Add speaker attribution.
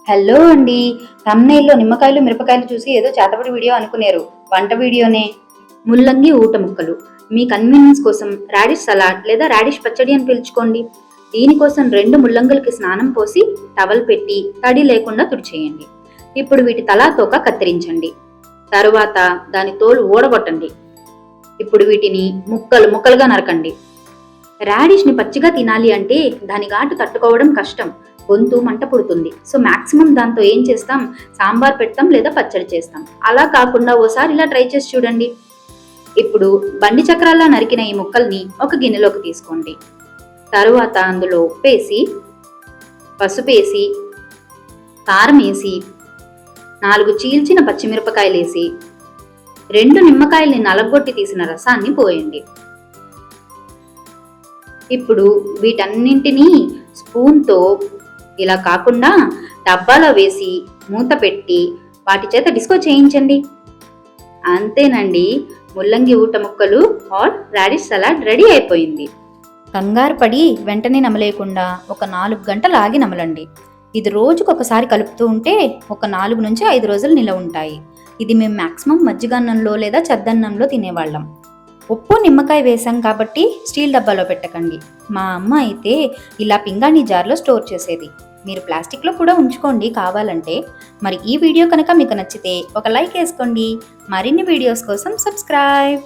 Speaker 1: Hello అండి. thumbnail లో నిమ్మకాయలు మిరపకాయలు చూసి ఏదో చేతబడి వీడియో అనుకునేరు. వంట వీడియోనే. ముల్లంగి ఊట ముక్కలు. మీ కన్వీనియన్స్ కోసం రాడిష్ సలాడ్ లేదా రాడిష్ పచ్చడి అని పిలుచుకోండి. దీనికోసం 2 ముల్లంగులకి స్నానం పోసి టవల్ పెట్టి తడి లేకుండా తుడిచేయండి. ఇప్పుడు వీటి తలా తోక కత్తిరించండి. తరువాత దాని తోలు ఊడగొట్టండి. ఇప్పుడు వీటిని ముక్కలు ముక్కలుగా నరకండి. రాడిష్ని పచ్చిగా తినాలి అంటే దాని ఘాటు తట్టుకోవడం కష్టం, గొంతు మంట పుడుతుంది. సో మాక్సిమం దాంతో ఏం చేస్తాం, సాంబార్ పెడతాం లేదా పచ్చడి చేస్తాం. అలా కాకుండా ఓసారి ఇలా ట్రై చేసి చూడండి. ఇప్పుడు బండి చక్రాల్లా నరికిన ఈ ముక్కల్ని ఒక గిన్నెలోకి తీసుకోండి. తరువాత అందులో ఉప్పేసి, పసుపేసి, కారం వేసి, 4 చీల్చిన పచ్చిమిరపకాయలు వేసి, 2 నిమ్మకాయల్ని నలగొట్టి తీసిన రసాన్ని పోయండి. ఇప్పుడు వీటన్నింటినీ స్పూన్తో ఇలా కాకుండా డబ్బాలో వేసి మూత పెట్టి వాటి చేత డిస్కో చేయించండి. అంతేనండి, ముల్లంగి ఊట ముక్కలు ఆర్ రాడిష్ సలాడ్ రెడీ అయిపోయింది. కంగారు పడి వెంటనే నమలేకుండా ఒక 4 గంటలు ఆగి నమలండి. ఇది రోజుకొకసారి కలుపుతూ ఉంటే ఒక 4 నుంచి 5 రోజులు నిలవ ఉంటాయి. ఇది మేము మ్యాక్సిమం మజ్జిగన్నంలో లేదా చద్దన్నంలో తినేవాళ్ళం. ఉప్పు నిమ్మకాయ వేసాం కాబట్టి స్టీల్ డబ్బాలో పెట్టకండి. మా అమ్మ అయితే ఇలా పింగాణి జార్లో స్టోర్ చేసేది. మీరు ప్లాస్టిక్లో కూడా ఉంచుకోండి కావాలంటే. మరి ఈ వీడియో కనుక మీకు నచ్చితే ఒక లైక్ వేసుకోండి. మరిన్ని వీడియోస్ కోసం సబ్స్క్రైబ్.